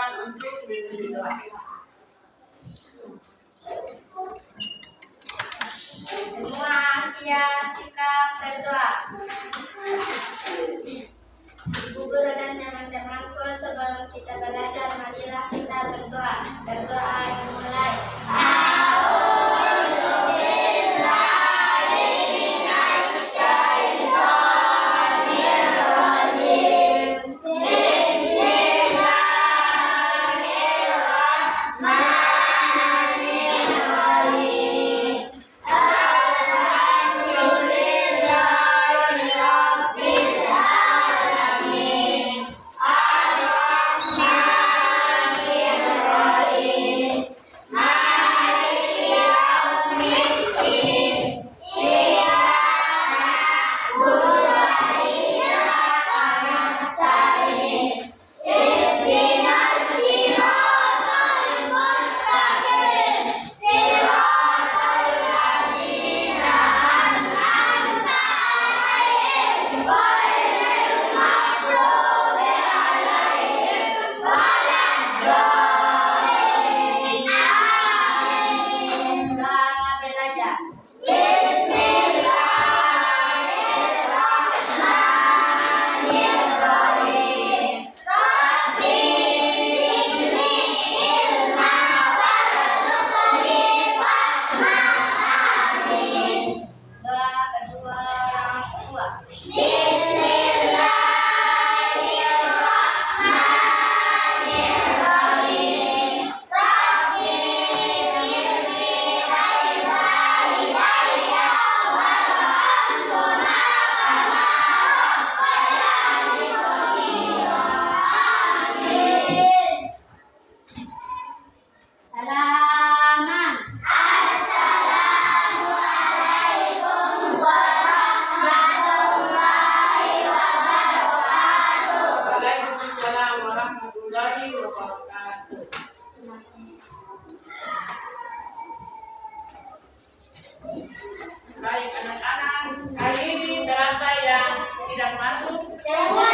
kesempatan untuk berdoa. Semua siap sikap berdoa. Ibu guru dan teman-temanku, sebelum kita belajar, marilah kita berdoa. Berdoa dimulai. Baik anak-anak, hari ini berapa yang tidak masuk? Semua.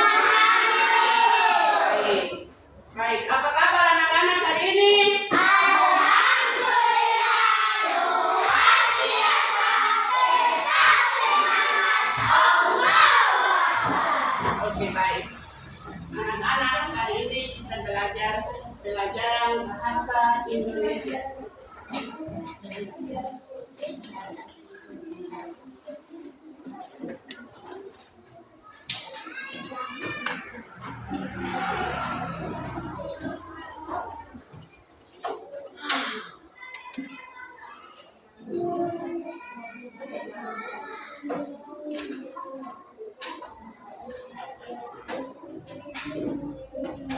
Baik. Baik, apa kabar anak-anak hari ini? Alhamdulillah, luar biasa, tetap semangat, Allah. Oke, baik. Anak-anak, hari ini kita belajar pelajaran bahasa Indonesia.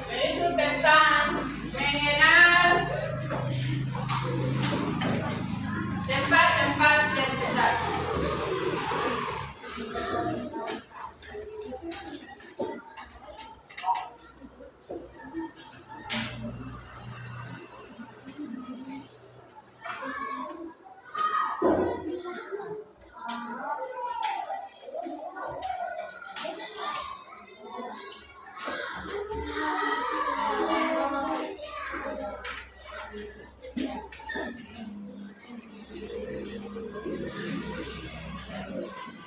Yaitu tentang mengenal tempat-tempat yang sesat.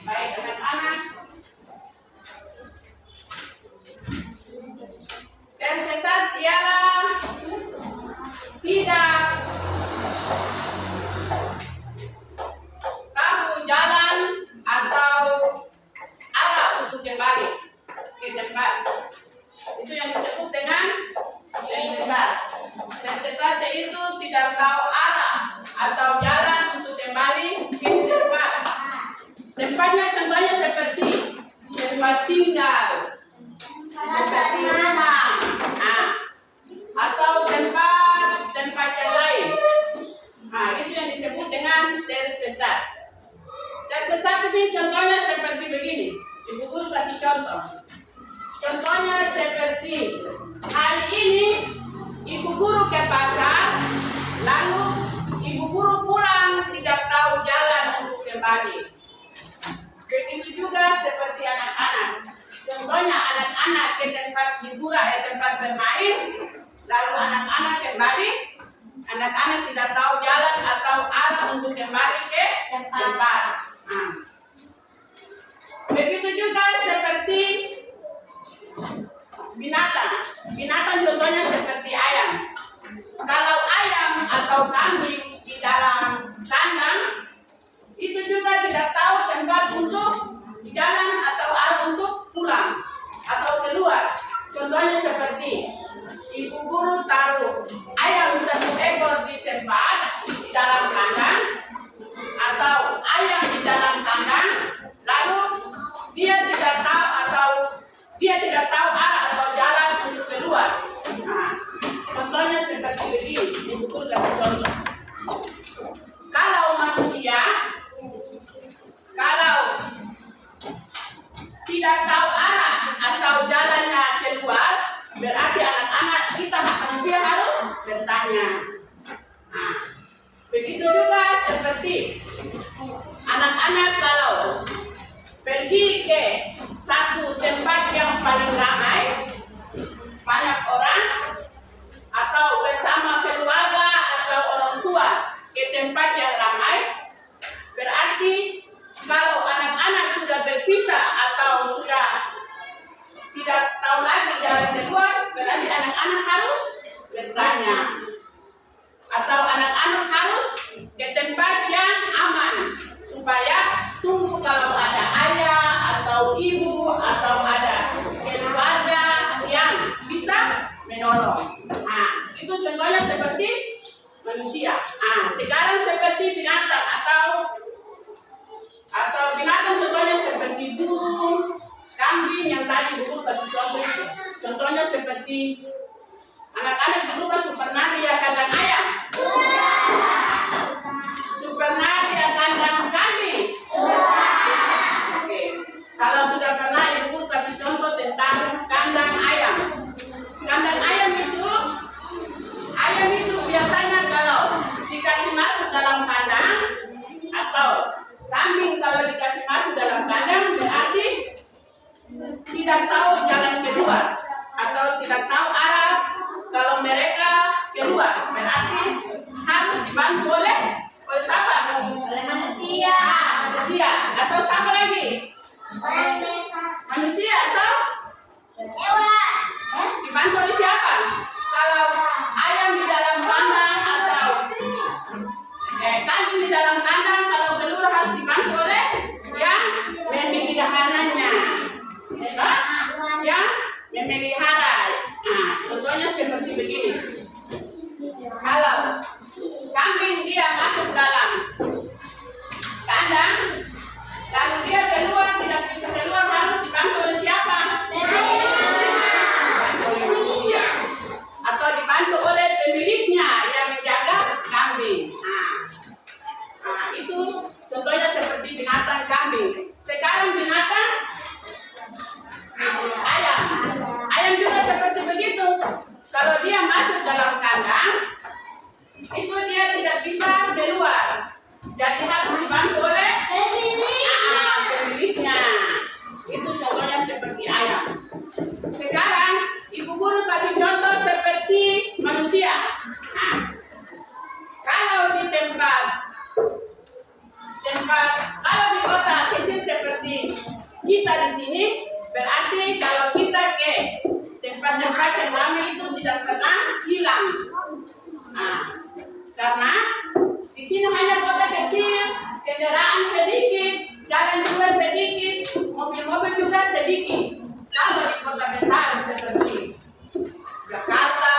Baik anak-anak, tersesat ialah tidak tahu jalan atau arah untuk kembali ke tempat. Itu yang disebut dengan tersesat. Tersesat itu tidak tahu arah atau jalan untuk kembali ke tempat. Tempatnya contohnya seperti tempat tinggal, seperti rumah, atau tempat yang lain. Itu yang disebut dengan tersesat. Tersesat ini contohnya seperti begini. Ibu guru kasih contoh. Contohnya seperti hari ini ibu guru ke pasar, lalu ibu guru pulang tidak tahu jalan untuk kembali. Begitu juga seperti anak-anak. Contohnya anak-anak ke tempat hiburan, tempat bermain, Lalu anak-anak kembali, anak-anak tidak tahu jalan atau arah untuk kembali ke tempat. Nah. Begitu juga seperti binatang. Binatang contohnya seperti ayam. Kalau ayam atau kambing di dalam kandang, itu juga tidak tahu tempat untuk jalan atau arah untuk pulang atau keluar. Contohnya seperti ibu guru taruh ayam satu ekor di tempat di dalam kandang atau ayam di dalam kandang, lalu dia tidak tahu arah atau jalan untuk keluar. Nah, contohnya seperti begini, ibu guru kasih contoh. Kalau manusia tidak tahu arah atau jalannya keluar, berarti anak-anak kita manusia harus bertanya. Nah, begitu juga seperti anak-anak kalau pergi ke satu tempat yang paling ramai, banyak orang, atau bersama keluarga atau orang tua ke tempat yang ramai, berarti kalau anak-anak sudah berpisah atau sudah tidak tahu lagi jalan keluar, berarti anak-anak harus bertanya. Atau anak-anak harus ke tempat yang aman, supaya tunggu kalau ada ayah atau ibu atau ada keluarga yang bisa menolong. Nah, itu contohnya seperti manusia. Nah, sekarang seperti binatang atau binatang contohnya seperti burung, kambing yang tadi dulu kasih contoh itu. Contohnya seperti anak-anak dulu masih pernah lihat kandang ayam? Pernah lihat kandang kambing? Oke. Kalau sudah pernah, ibu guru kasih contoh tentang kandang ayam. Kandang ayam itu biasanya kalau dikasih masuk dalam kandang, atau kambing kalau dikasih masuk dalam kandang, berarti tidak tahu jalan keluar atau tidak tahu arah kalau mereka keluar, berarti harus dibantu oleh siapa? Oleh manusia. Manusia atau siapa lagi? Manusia atau Hewan. dibantu oleh siapa? Kalau ayam di dalam kandang atau kambing di dalam kandang, kalau keluar harus dibantu oleh yang memeliharanya. Yang memelihara. Nah, contohnya seperti begini. Kalau kambing dia masuk dalam kandang, lalu dia keluar tidak bisa keluar, harus dibantu oleh siapa? Dibantu oleh manusia atau dibantu oleh pemiliknya yang menjaga kambing. Nah, itu contohnya seperti binatang kambing. Sekarang binatang ayam juga seperti begitu. Kalau dia masuk dalam kandang, itu dia tidak bisa keluar, jadi harus dibantu oleh pemiliknya. Itu contohnya seperti ayam. Sekarang ibu guru kasih contoh seperti manusia. Nah, kalau di kalau di kota kecil seperti kita di sini, berarti kalau kita ke tempat-tempat yang ramai itu tidak pernah hilang. Nah, karena di sini hanya kota kecil, kendaraan sedikit, jalan juga sedikit, mobil-mobil juga sedikit. Kalau di kota besar seperti Jakarta,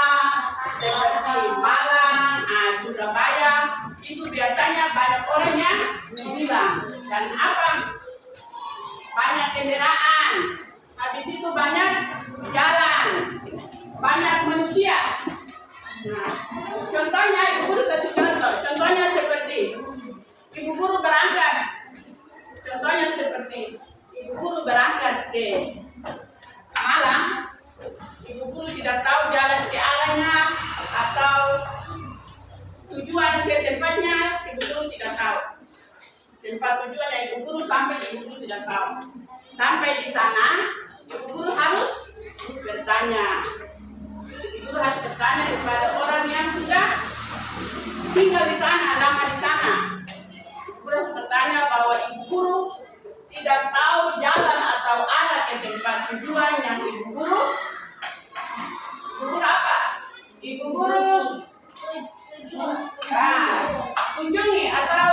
seperti Malang, Surabaya, itu biasanya banyak orang yang hilang. Dan apa? Banyak kendaraan, habis itu banyak jalan, banyak manusia. Nah, contohnya ibu guru kasih contoh. Contohnya seperti ibu guru berangkat. Contohnya seperti ibu guru berangkat ke Malang. Ibu guru tidak tahu jalan ke arahnya atau tujuan ke tempatnya. Ibu guru tidak tahu. Tempat tujuannya ibu guru sampai ibu guru tidak tahu. Sampai di sana ibu guru harus bertanya. Ibu guru harus bertanya tinggal di sana, lama di sana. Terus bertanya bahwa ibu guru tidak tahu jalan atau arah ke tempat tujuan yang ibu guru. Ibu guru apa? Ibu guru kunjungi atau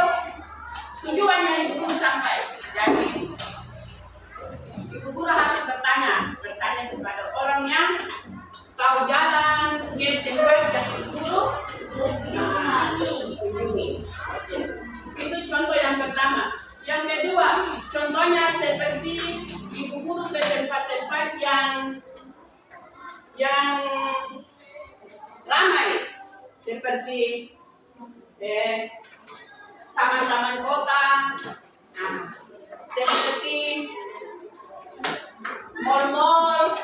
tujuannya ibu guru sampai. Jadi ibu guru harus bertanya kepada orang yang tahu jalan ke tempat yang ibu guru kunjungi. Itu contoh yang pertama. Yang kedua, contohnya seperti ibu guru ke tempat-tempat yang ramai, seperti taman-taman kota, seperti mall-mall.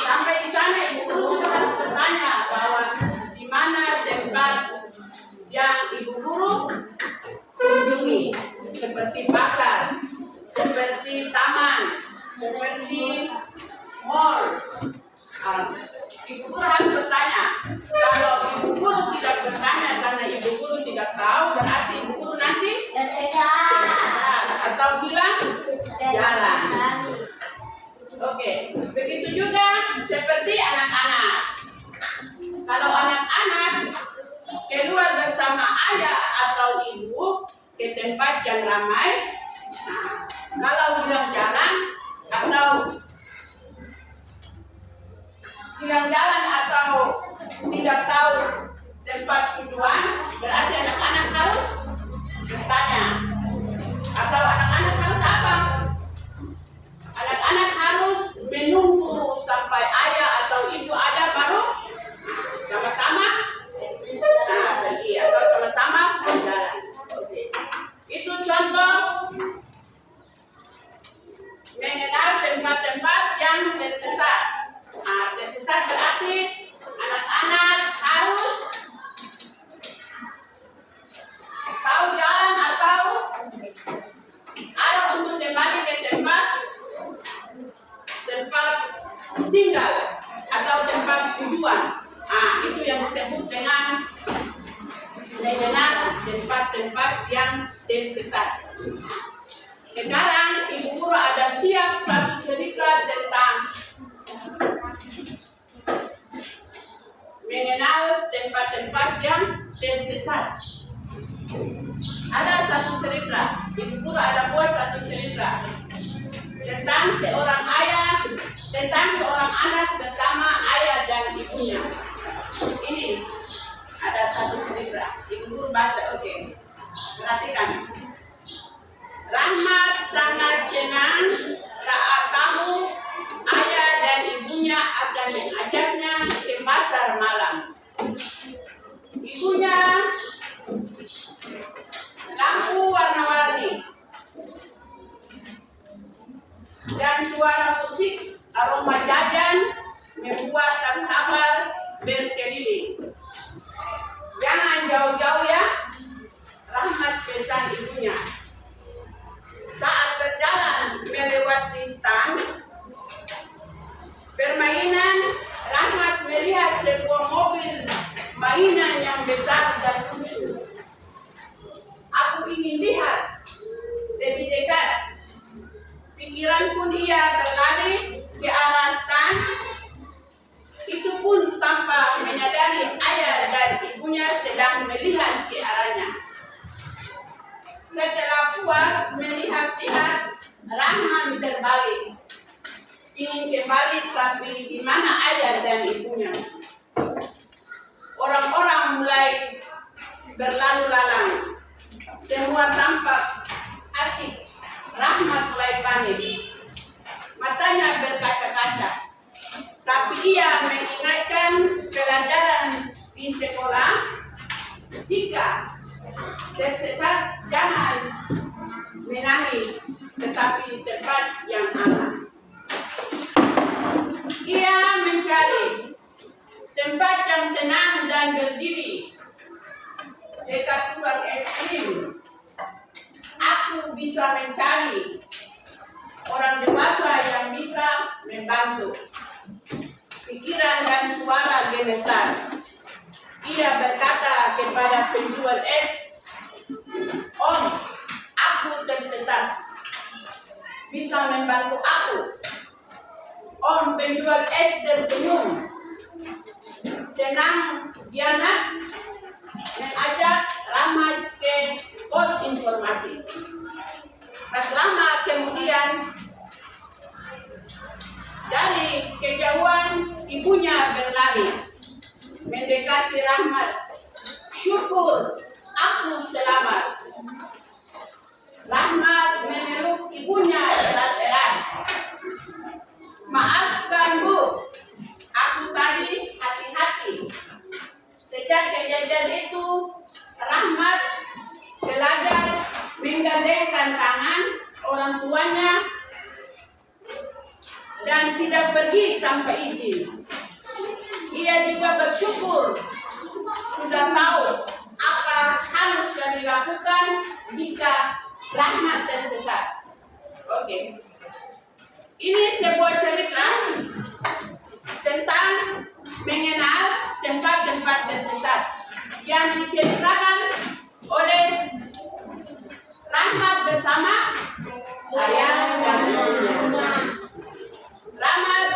Sampai di sana ibu guru juga harus bertanya bahwa di mana tempat yang ibu guru kunjungi, seperti pasar, seperti taman, seperti mall. Ibu guru harus bertanya. Kalau ibu guru tidak bertanya karena ibu guru tidak tahu, berarti ibu guru nanti atau bilang jalan. Oke, begitu juga seperti anak-anak. Kalau anak-anak keluar bersama ayah atau ibu ke tempat yang ramai, kalau bilang jalan atau tidak tahu tempat tujuan, berarti anak-anak harus bertanya. Atau anak-anak harus apa? Anak-anak harus menunggu sampai ayah atau ibu ada baru sama-sama pergi atau sama-sama berjalan. Oke. Itu contoh mengenal tempat-tempat yang tersesat. Tersesat berarti anak-anak harus tahu jalan atau arah untuk kembali ke tempat tinggal atau tempat tujuan. Itu yang disebut dengan mengenal tempat-tempat yang tersesat. Sekarang ibu guru ada siap satu cerita tentang mengenal tempat-tempat yang tersesat. Ada satu cerita, ibu guru ada buat satu cerita tentang seorang anak bersama ayah dan ibunya. Ini ada satu cerita, ibu guru baca. Oke. Perhatikan. Rahmat sangat senang saat tahu ayah dan ibunya akan mengajaknya ke pasar malam. Ibunya lampu warna-warni dan suara musik aroma jajan membuat tak sabar berkeliling. Jangan jauh-jauh ya, Rahmat pesan ibunya. Saat berjalan melewati stand permainan, Rahmat melihat sebuah mobil mainan yang besar dan lucu. Aku ingin lihat lebih dekat. Pikiran pun ia berlari ke arah stand. Itu pun tanpa menyadari ayah dan ibunya sedang melihat ke arahnya. Setelah puas melihat-lihat, Rahman terbalik. Ingin kembali, tapi di mana ayah dan ibunya? Orang-orang mulai berlalu lalang. Semua tampak asik. Rahmat mulai panik. Matanya berkaca-kaca. Tapi ia mengingatkan pelajaran di sekolah. Jika tersesat, jangan menangis, tetapi di tempat yang aman. Ia mencari tempat yang tenang dan berdiri dekat tukang es krim. Aku bisa mencari orang dewasa yang bisa membantu. Pikiran dan suara gemetar. Ia berkata kepada penjual es, "Om, aku tersesat. Bisa membantu aku?" Om penjual es tersenyum. "Tenang, dia nak mengajak Rahmat ke pos informasi." Tak lama kemudian, dari kejauhan ibunya berlari mendekati Rahmat. "Syukur, aku selamat." Rahmat memeluk ibunya erat-erat. "Maafkan Bu, aku tadi hati-hati." Sejak kejadian itu, Rahmat belajar menggandengkan tangan orang tuanya dan tidak pergi tanpa izin. Ia juga bersyukur sudah tahu apa harus dilakukan jika Rahmat tersesat. Oke. Ini sebuah cerita tentang mengenal tempat-tempat tersesat yang diceritakan oleh Rahmat bersama ayah dan ibunya. Rahmat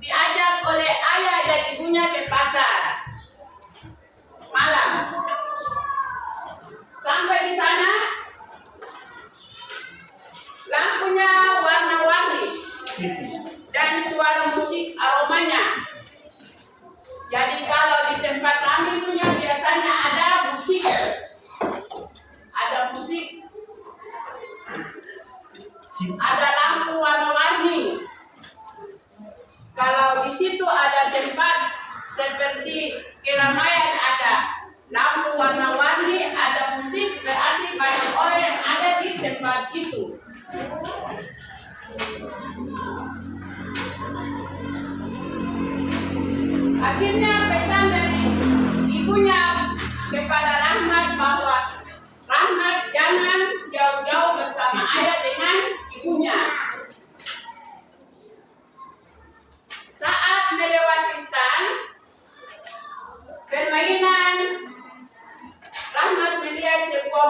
diajak oleh ayah dan ibunya ke pasar malam. Sampai di sana, lampunya warna-warni dan suara musik aromanya. Jadi kalau di tempat kami punya biasanya ada musik, ada lampu warna-warni. Kalau di situ ada tempat seperti keramaian, ada lampu warna-warni, ada musik, berarti banyak orang yang ada di tempat itu. Akhirnya pesan dari ibunya kepada Rahmat bahwa Rahmat jangan jauh-jauh bersama ayah dengan ibunya. Saat melewati stan permainan, Rahmat melihat sebuah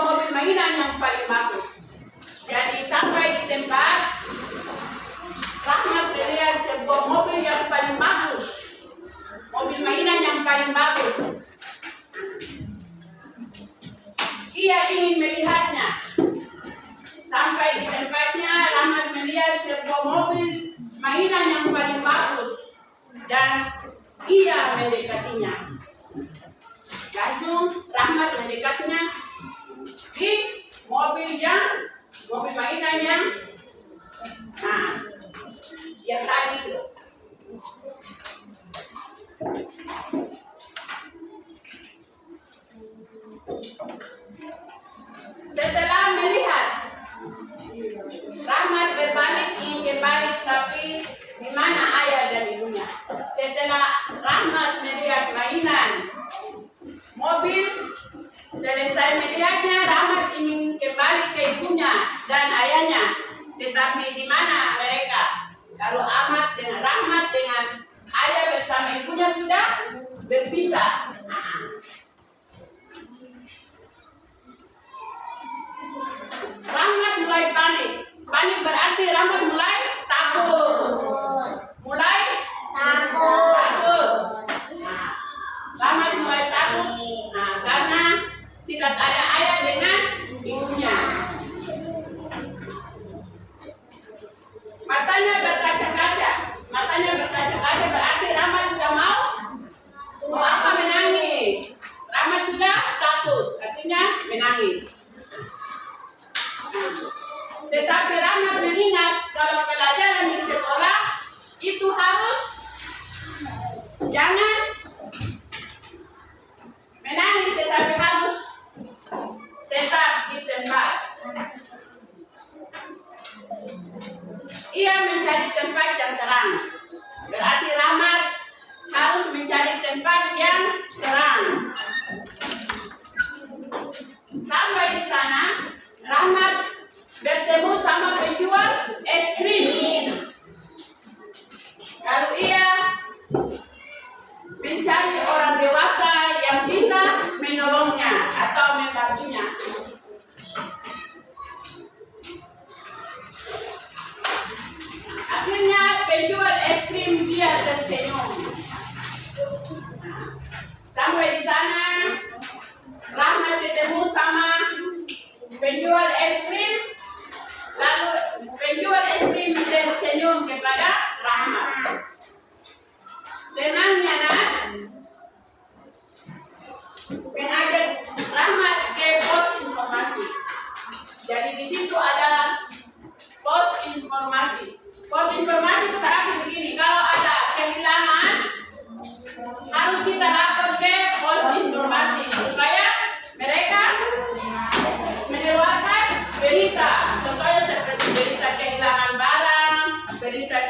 mobil mainan yang paling bagus. Jadi sampai di tempat, Rahmat melihat sebuah mobil yang paling bagus, mobil mainan yang paling bagus. Ia ingin melihatnya. Sampai di tempatnya, Rahmat melihat sebuah mobil mainan yang paling bagus dan ia mendekatinya. Langsung Rahmat mendekatnya di mobil mainan yang tadi itu. Setelah melihat, Rahmat berbalik ingin kembali, tapi di mana ayah dan ibunya? Setelah Rahmat melihat mainan mobil, selesai melihatnya, Rahmat ingin kembali ke ibunya dan ayahnya, tetapi di mana mereka? Lalu Rahmat dengan ayah bersama ibunya sudah berpisah. Rahmat mulai panik. Panik berarti Rahmat mulai takut. Rahmat mulai takut karena tidak ada ayah dengan ibunya. Matanya berkaca-kaca. Matanya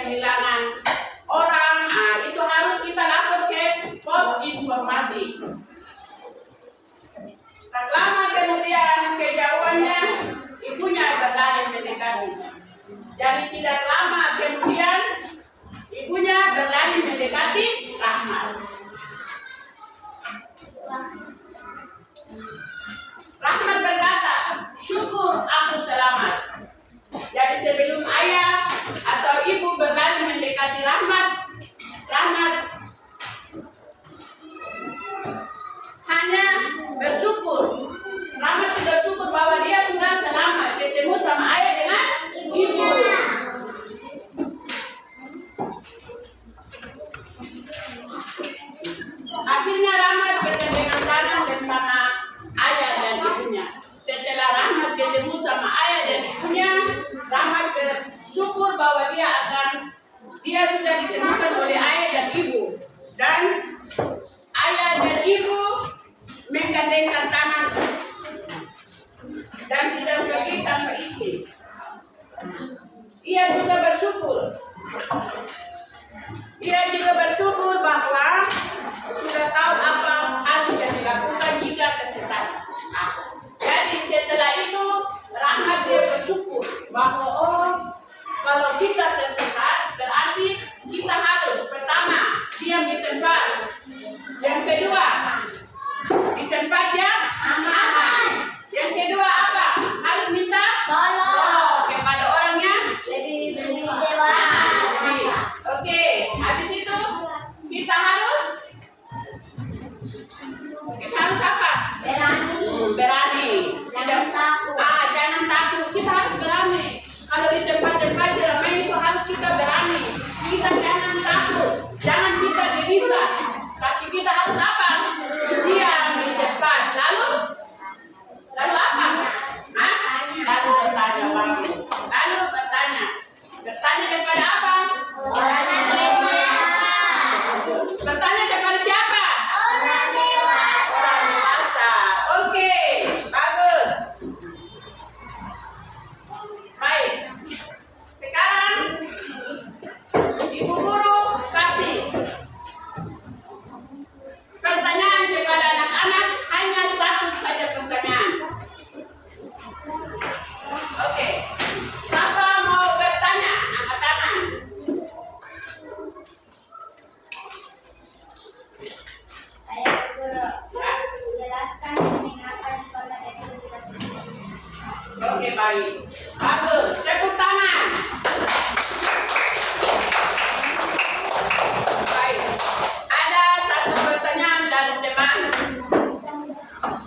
kehilangan orang, itu harus kita lapor ke pos informasi. Tak lama kemudian kejauhannya ibunya berlari mendekati. Jadi tidak lama kemudian ibunya berlari mendekati Rahmat. Rahmat berkata, syukur aku selamat. Jadi sebelum ayah atau ibu berlari mendekati Rahmat, Rahmat hanya bersyukur. Rahmat tidak syukur bahwa dia sudah selamat ketemu sama ayah dengan ibu. Akhirnya Rahmat bergandengan tangan bersama ayah dan ibunya. Setelah Rahmat ketemu sama ayah dan ibunya, Rahmat bersyukur bahwa dia sudah ditemukan oleh ayah dan ibu. Dan ayah dan ibu menggandengkan tangan dan tidak pergi tanpa izin. Ia juga bersyukur bahwa sudah tahu apa harus yang dilakukan jika tersesat. Jadi setelah itu Rahmat dia bersyukur bahwa kalau kita tersesat berarti kita harus pertama diam di tempat, yang kedua di tempat yang aman, yang kedua apa? Harus minta tolong kepada orang yang lebih dewasa. Oke, habis itu kita harus apa? Berani. Jangan takut. Jangan takut. Kita harus berani. Kalau di tempat-tempat ramai itu harus kita berani. Kita jangan takut. Jangan kita gelisah. Tapi kita harus apa? Diam di tempat. Lalu apa? Lalu bertanya baru. Lalu bertanya. Bertanya kepada apa? Orang dewasa. Bertanya kepada siapa? Orang dewasa. Orang dewasa. Oke, bagus. Baik. Sekarang Ibu Guru kasih pertanyaan kepada anak-anak, hanya satu saja pertanyaan. Oke. Siapa mau bertanya? Angkat tangan. Saya guru. Jelaskan mengapa di kota itu tidak terjadi. Oke, baik. Bagus. Tepuk tangan. Baik. Ada satu pertanyaan dari teman.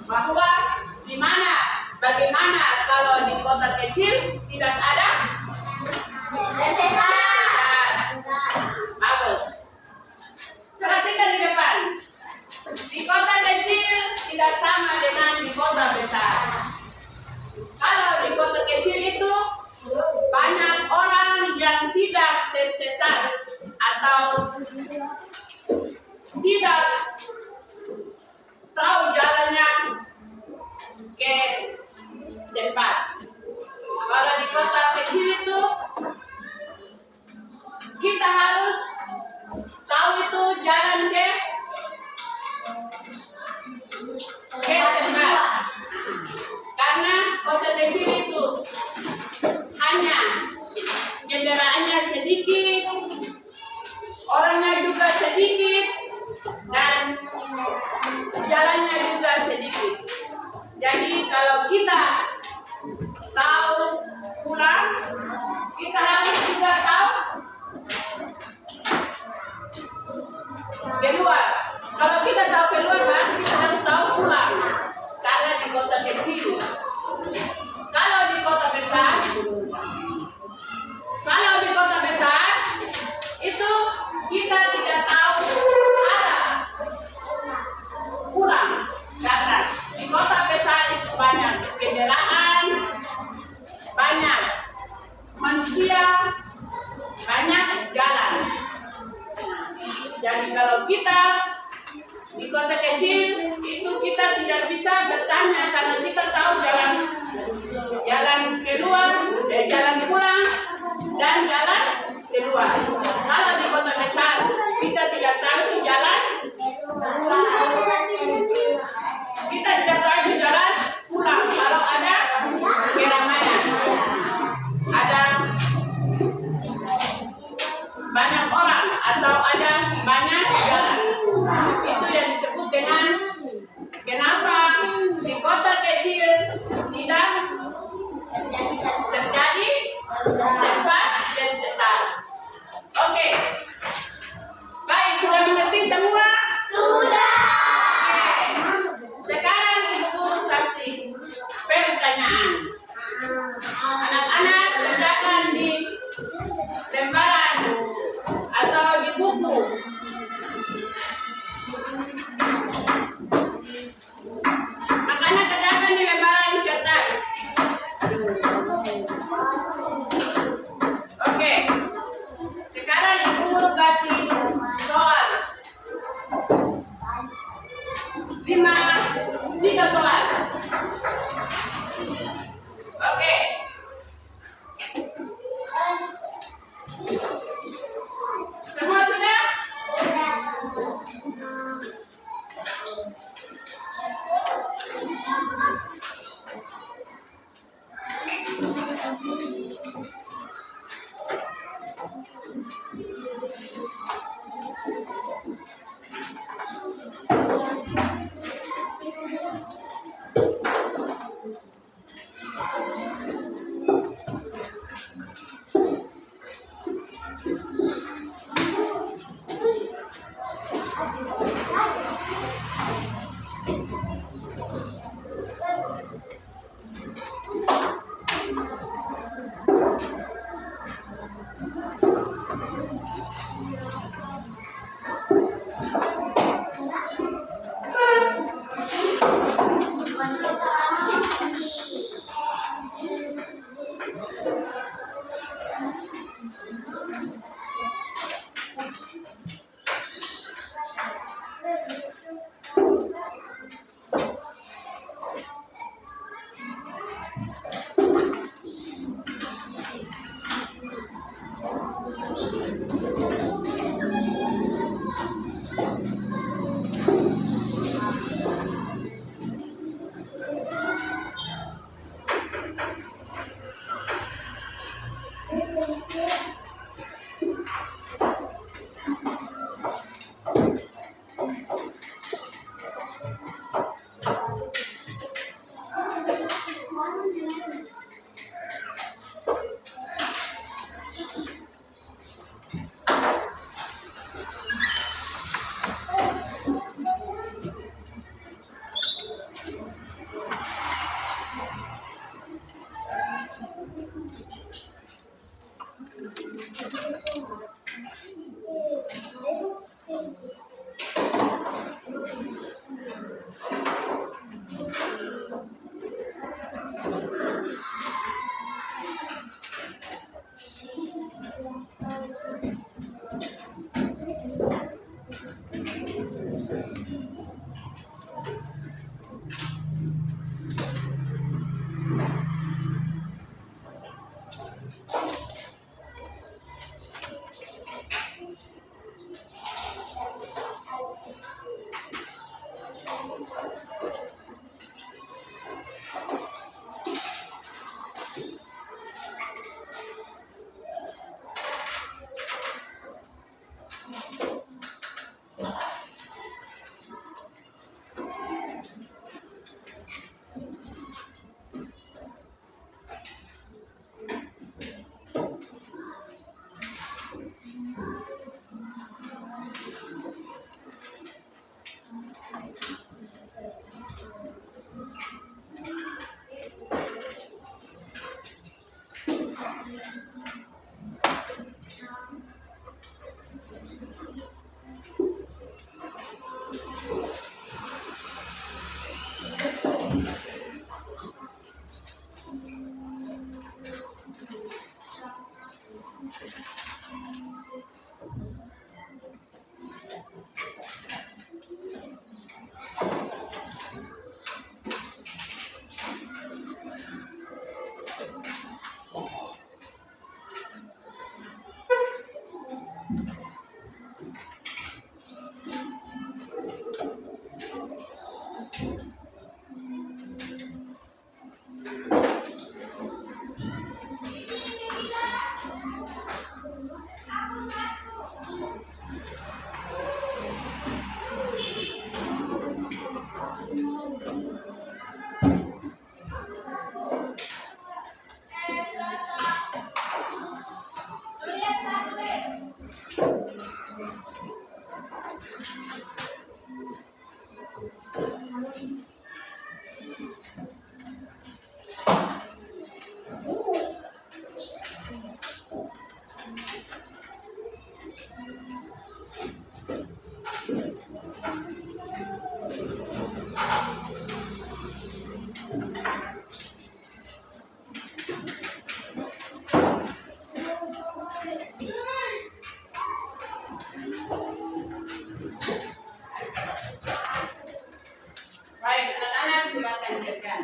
Bahwa bagaimana kalau di kota kecil tidak ada? Bagus. Perhatikan di depan. Di kota kecil tidak sama dengan di kota besar. Kalau di kota kecil itu banyak orang yang tidak tersesat atau tidak tahu jalannya ke tempat. Kalau di kota kecil itu kita harus tahu itu jalan ke tempat. Karena kota kecil itu hanya kendaraannya sedikit, orangnya juga sedikit, dan jalannya juga sedikit. Jadi kalau kita tahu pulang, kita harus juga tahu keluar. Kalau kita tahu keluar, berarti kita harus tahu pulang. Karena di kota kecil. Kalau di kota besar itu kita tidak tahu arah pulang. Karena di kota besar itu banyak kendaraan, banyak manusia, banyak jalan. Jadi kalau kita di kota kecil itu kita tidak bisa bertanya karena kita tahu jalan keluar, jalan pulang dan jalan keluar. kedua. Kalau di kota besar kita tidak tahu itu jalan, kita tidak tahu itu jalan pulang. Kalau ada keramaian, ada banyak orang atau ada banyak jalan, itu yang disebut dengan kenapa di kota kecil tidak terjadi cepat dan sesat. Oke, baik, sudah mengerti semua? Sudah. Oke, sekarang ibu guru kasih pertanyaan. Anak-anak kerjakan di lembaran atau di buku. Makanya kerjakan di lembaran kertas. Oke, sekarang ibu guru kasih soal. 3 soal. Oke. Semua sudah? Baik, anak-anak silakan kerjakan.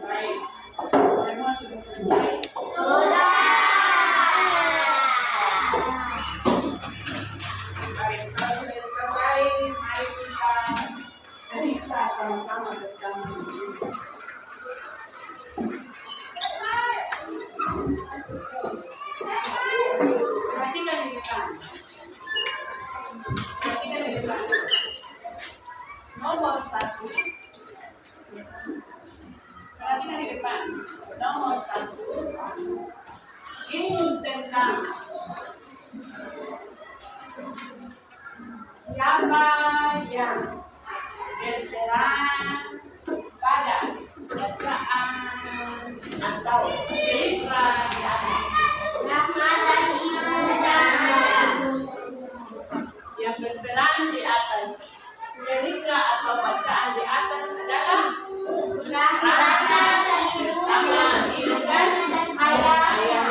Baik. Semua sudah selesai. Sudah. Baik, kalau sudah selesai, mari kita periksa sama-sama bersama. Perhatikan di depan. Perhatikan di depan. Nomor 1. Perhatikan di depan. Nomor 1. Ini tentang siapa yang berperan pada bacaan atau cerita di atas. Rahmat dan Ibu dan Yang berperan di atas cerita atau bacaan di atas adalah Rahmat dan Ibu bersama ibu dan ayahnya.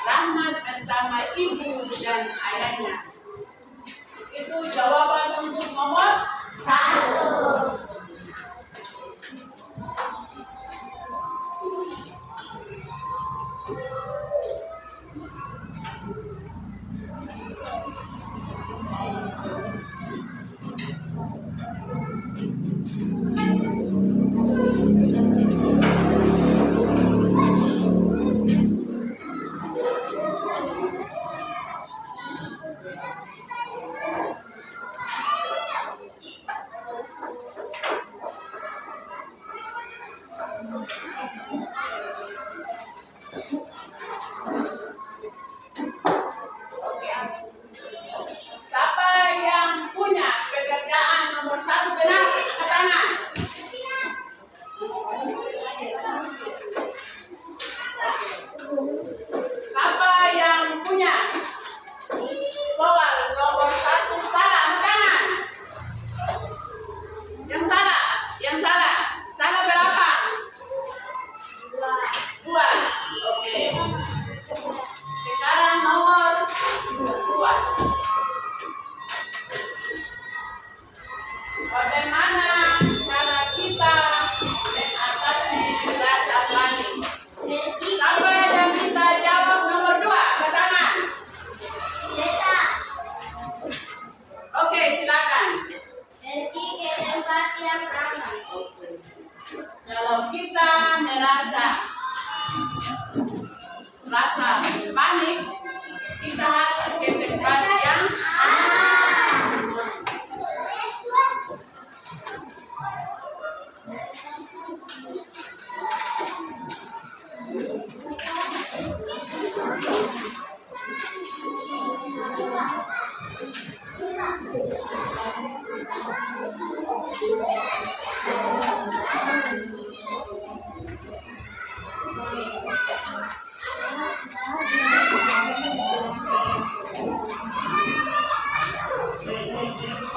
Rahmat bersama ibu dan ayahnya. Itu jawaban untuk nomor 1.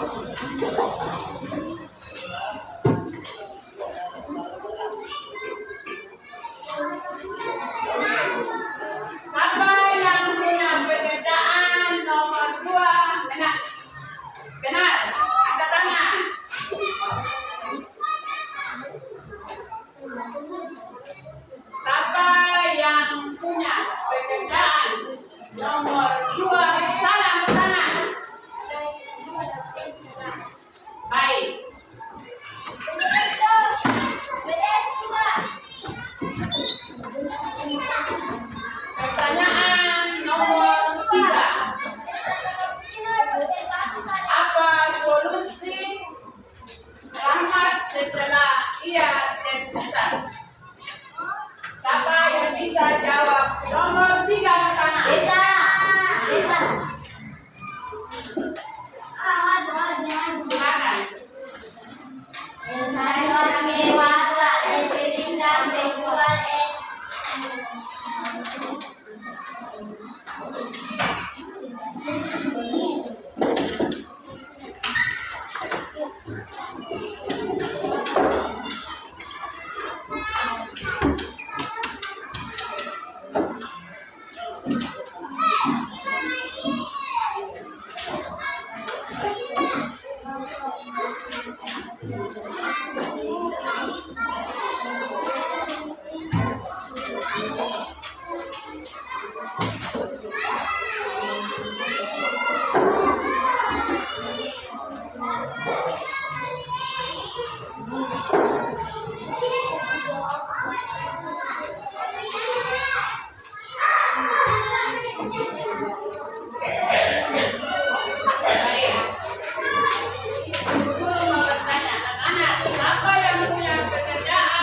Siapa yang punya pekerjaan nomor 2? Benar. Benar. Angkat tangan. Siapa yang punya pekerjaan nomor 2? Salah, angkat tangan. Baik. Pertanyaan nomor 3. Apa solusi Rahmat setelah ia tersesat? Siapa yang bisa jawab nomor 3 angkat tangan? Silakan. Saya orang dewasa, dan menjual Baik. Guru mau bertanya, anak-anak, siapa yang punya pekerjaan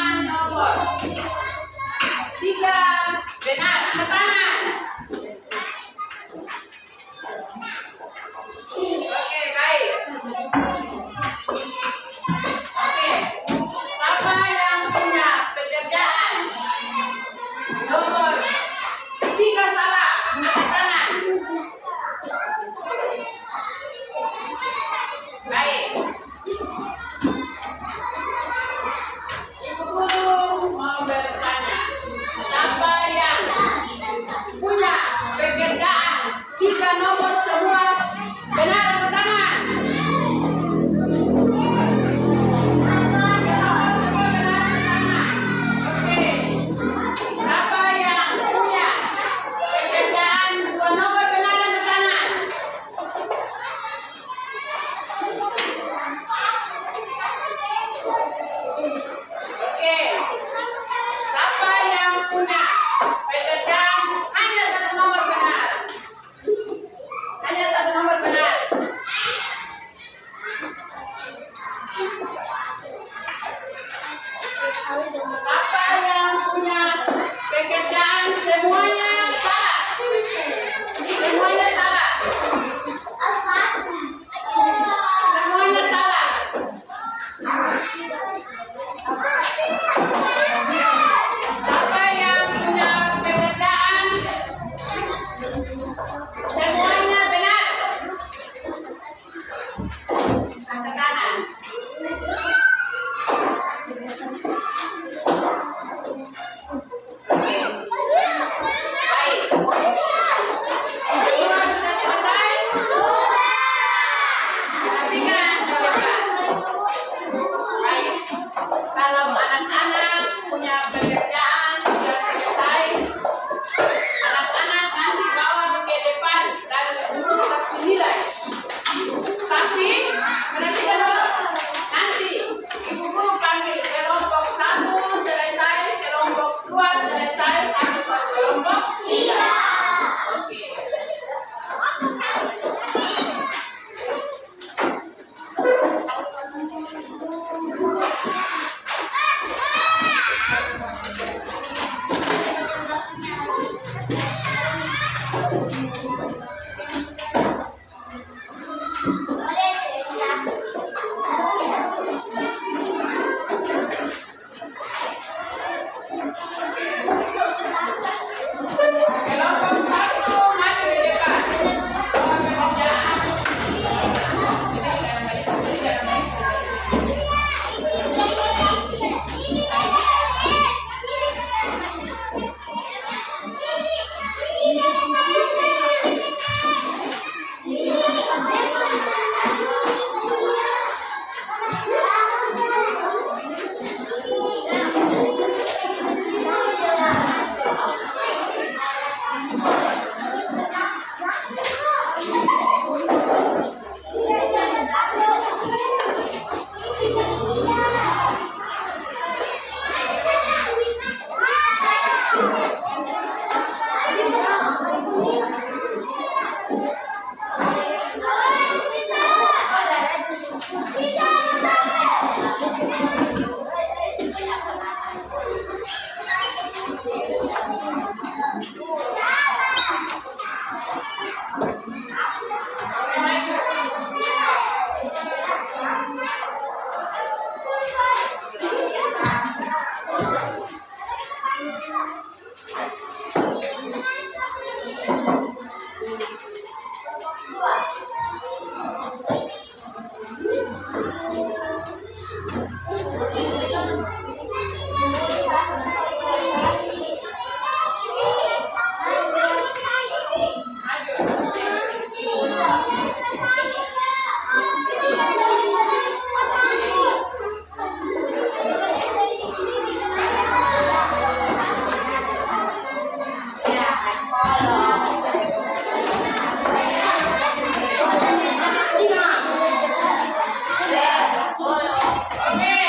Oke,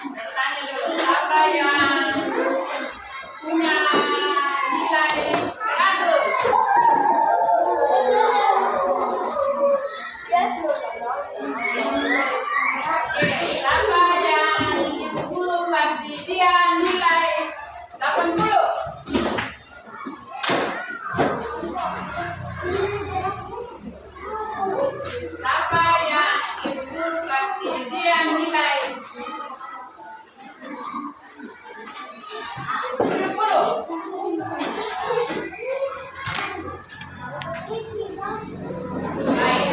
Bertanya dulu, siapa yang punya nilai 100? Oke, siapa yang ibu guru kasih dia nilai 80? Siapa yang ibu guru kasih dia nilai 70? Baik.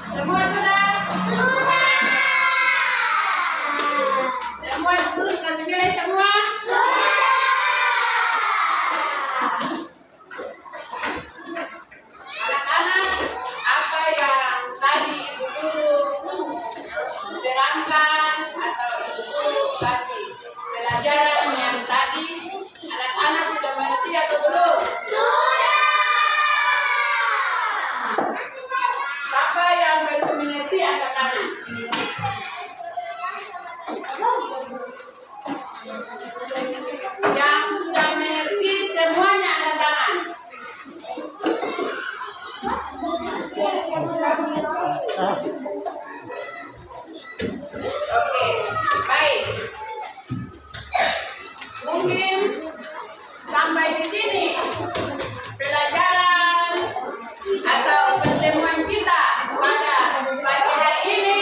Semua sudah? Semua guru kasih nilai semua? Anak-anak, apa yang tadi ibu guru terangkan atau ibu guru kasih pelajaran yang tadi, anak-anak sudah mengerti atau belum? Siapa yang belum mengerti angkat tangan? Yang sudah mengerti semuanya angkat tangan. Oke, baik. Mungkin sampai di sini pelajaran atau pertemuan kita pada pagi hari ini.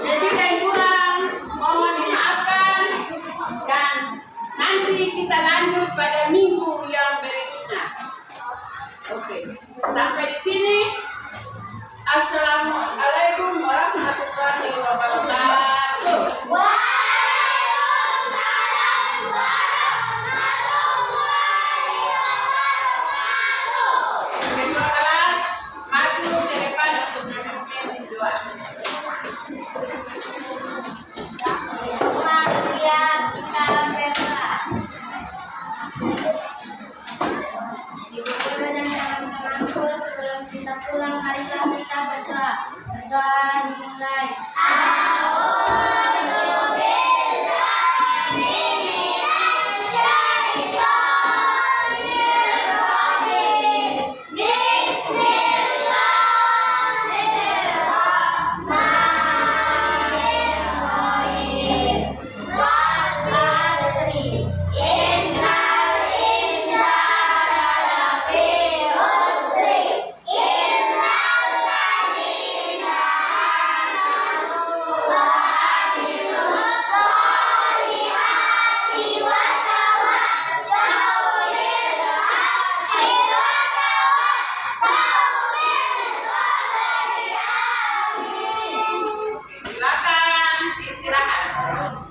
Lebih dan kurang mohon dimaafkan, dan nanti kita lanjut pada minggu yang berikutnya. Oke, sampai di sini. Assalamualaikum warahmatullahi wabarakatuh. Ketua kelas maju ke depan untuk memimpin doa. Maria kita berdoa. Ibu guru dan teman-temanku, sebelum kita pulang marilah kita berdoa. Berdoa